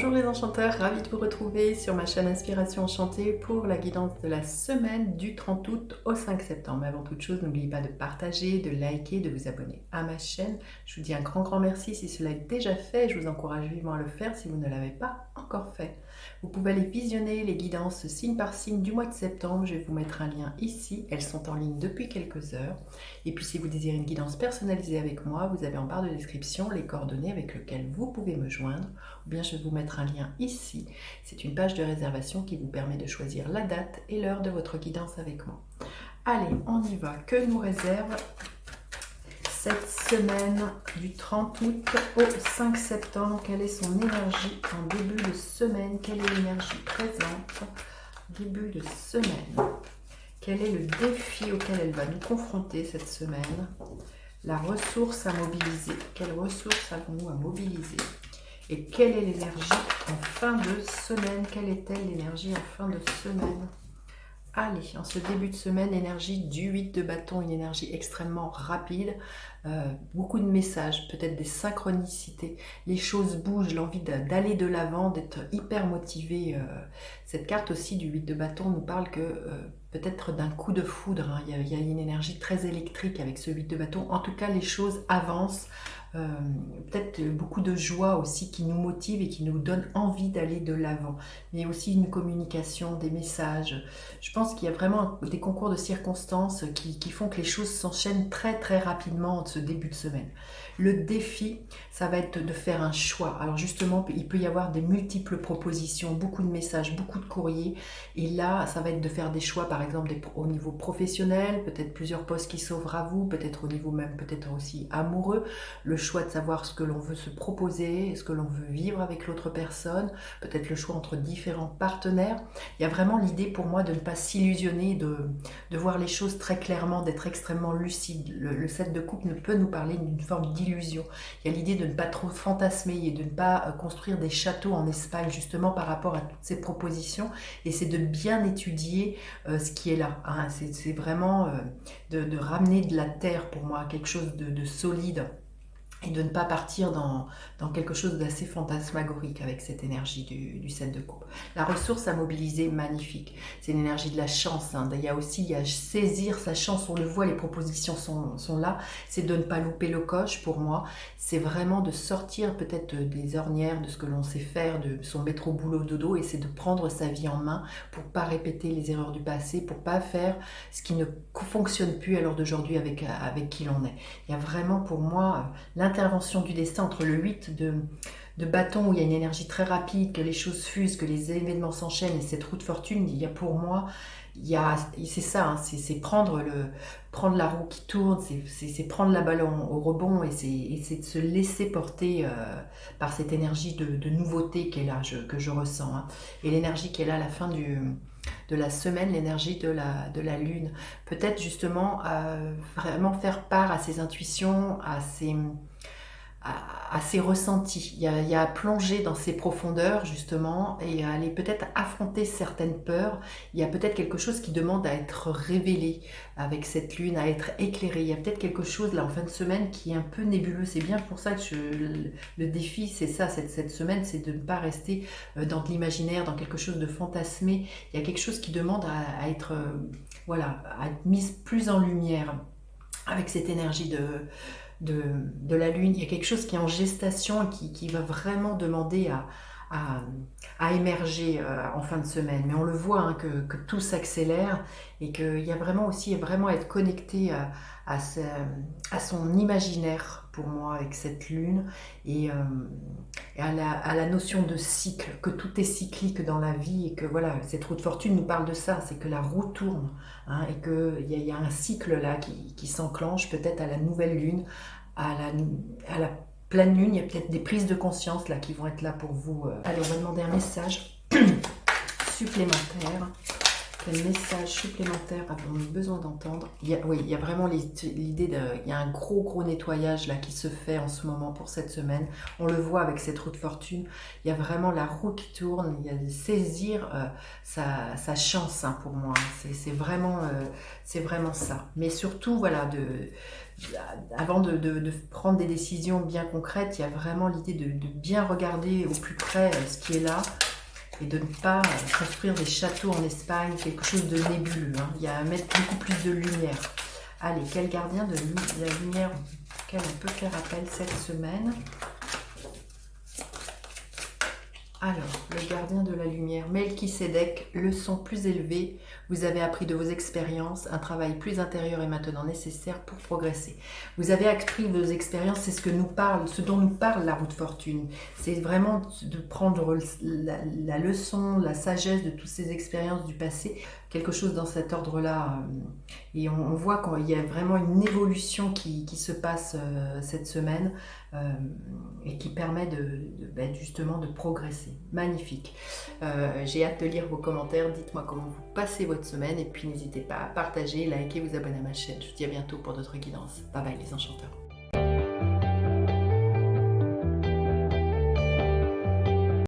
Bonjour les enchanteurs, ravie de vous retrouver sur ma chaîne Inspiration Enchantée pour la guidance de la semaine du 30 août au 5 septembre. Mais avant toute chose, n'oubliez pas de partager, de liker, de vous abonner à ma chaîne. Je vous dis un grand merci si cela est déjà fait. Je vous encourage vivement à le faire si vous ne l'avez pas encore fait. Vous pouvez aller visionner les guidances signe par signe du mois de septembre. Je vais vous mettre un lien ici. Elles sont en ligne depuis quelques heures. Et puis si vous désirez une guidance personnalisée avec moi, vous avez en barre de description les coordonnées avec lesquelles vous pouvez me joindre. Ou bien je vais vous mettre un lien ici. C'est une page de réservation qui vous permet de choisir la date et l'heure de votre guidance avec moi. Allez, on y va. Que nous réserve cette semaine du 30 août au 5 septembre? Quelle est son énergie en début de semaine? Quelle est l'énergie présente début de semaine? Quel est le défi auquel elle va nous confronter cette semaine? La ressource à mobiliser. Quelle ressource avons-nous à mobiliser? Et quelle est l'énergie en fin de semaine? Quelle est-elle l'énergie en fin de semaine? Allez, en ce début de semaine, énergie du 8 de bâton, une énergie extrêmement rapide, beaucoup de messages, peut-être des synchronicités, les choses bougent, l'envie d'aller de l'avant, d'être hyper motivé. Cette carte aussi du 8 de bâton nous parle que peut-être d'un coup de foudre, hein, il y a une énergie très électrique avec ce 8 de bâton. En tout cas, les choses avancent. Peut-être beaucoup de joie aussi qui nous motive et qui nous donne envie d'aller de l'avant, mais aussi une communication, des messages. Je pense qu'il y a vraiment des concours de circonstances qui font que les choses s'enchaînent très rapidement en ce début de semaine. Le défi, ça va être de faire un choix. Alors justement, il peut y avoir des multiples propositions, beaucoup de messages, beaucoup de courriers, et là, ça va être de faire des choix, par exemple au niveau professionnel, peut-être plusieurs postes qui s'ouvrent à vous, peut-être au niveau même, peut-être aussi amoureux, le choix de savoir ce que l'on veut se proposer, ce que l'on veut vivre avec l'autre personne, peut-être le choix entre différents partenaires. Il y a vraiment l'idée pour moi de ne pas s'illusionner, de voir les choses très clairement, d'être extrêmement lucide. Le 7 de coupe ne peut nous parler d'une forme d'illusion. Il y a l'idée de ne pas trop fantasmer et de ne pas construire des châteaux en Espagne justement par rapport à toutes ces propositions, et c'est de bien étudier ce qui est là. Hein. C'est vraiment de ramener de la terre pour moi, quelque chose de solide, et de ne pas partir dans quelque chose d'assez fantasmagorique avec cette énergie du 7 de coupe. La ressource à mobiliser, magnifique. C'est l'énergie de la chance. Hein. Il y a saisir sa chance, on le voit, les propositions sont là. C'est de ne pas louper le coche pour moi. C'est vraiment de sortir peut-être des ornières, de ce que l'on sait faire, de son métro boulot dodo, et c'est de prendre sa vie en main pour pas répéter les erreurs du passé, pour pas faire ce qui ne fonctionne plus à l'heure d'aujourd'hui avec qui l'on est. Il y a vraiment pour moi l'intervention du destin entre le 8 de bâton où il y a une énergie très rapide, que les choses fusent, que les événements s'enchaînent, et cette roue de fortune, il y a pour moi, c'est ça, hein, c'est prendre la roue qui tourne, c'est prendre la balle au rebond, et c'est de se laisser porter par cette énergie de nouveauté qui est là, que je ressens. Hein. Et l'énergie qui est là à la fin de la semaine, l'énergie de la lune. Peut-être justement vraiment faire part à ses intuitions, à ses ressentis. Il y a à plonger dans ses profondeurs justement, et à aller peut-être affronter certaines peurs. Il y a peut-être quelque chose qui demande à être révélé avec cette lune, à être éclairé. Il y a peut-être quelque chose là en fin de semaine qui est un peu nébuleux. C'est bien pour ça que le défi, c'est ça, cette semaine, c'est de ne pas rester dans de l'imaginaire, dans quelque chose de fantasmé. Il y a quelque chose qui demande à être, voilà, à être mise plus en lumière avec cette énergie de la lune. Il y a quelque chose qui est en gestation et qui va vraiment demander à émerger en fin de semaine. Mais on le voit, hein, que tout s'accélère, et qu'il y a vraiment aussi à être connecté à son imaginaire pour moi avec cette lune, et à la notion de cycle, que tout est cyclique dans la vie, et que voilà, cette roue de fortune nous parle de ça, c'est que la roue tourne, hein, et qu'il y a un cycle là qui s'enclenche peut-être à la nouvelle lune, à la pleine lune. Il y a peut-être des prises de conscience là qui vont être là pour vous. Allez, on va demander un message supplémentaire Quel message supplémentaire avons-nous besoin d'entendre? Oui, il y a vraiment l'idée il y a un gros nettoyage là qui se fait en ce moment pour cette semaine. On le voit avec cette roue de fortune. Il y a vraiment la roue qui tourne. Il y a de saisir sa chance hein, pour moi. C'est vraiment ça. Mais surtout, voilà, avant de prendre des décisions bien concrètes, il y a vraiment l'idée de bien regarder au plus près ce qui est là et de ne pas construire des châteaux en Espagne, quelque chose de nébuleux. Hein. Il y a à mettre beaucoup plus de lumière. Allez, quel gardien de la lumière auquel on peut faire appel cette semaine? Alors, le gardien de la lumière, Melchisédek, leçon plus élevée, vous avez appris de vos expériences, un travail plus intérieur est maintenant nécessaire pour progresser. Vous avez appris de vos expériences, c'est ce dont nous parle la roue de fortune. C'est vraiment de prendre la leçon, la sagesse de toutes ces expériences du passé, quelque chose dans cet ordre-là. Et on voit qu'il y a vraiment une évolution qui se passe cette semaine et qui permet justement de progresser. Magnifique. J'ai hâte de lire vos commentaires. Dites-moi comment vous passez votre semaine et puis n'hésitez pas à partager, liker, vous abonner à ma chaîne. Je vous dis à bientôt pour d'autres guidances. Bye bye les enchanteurs.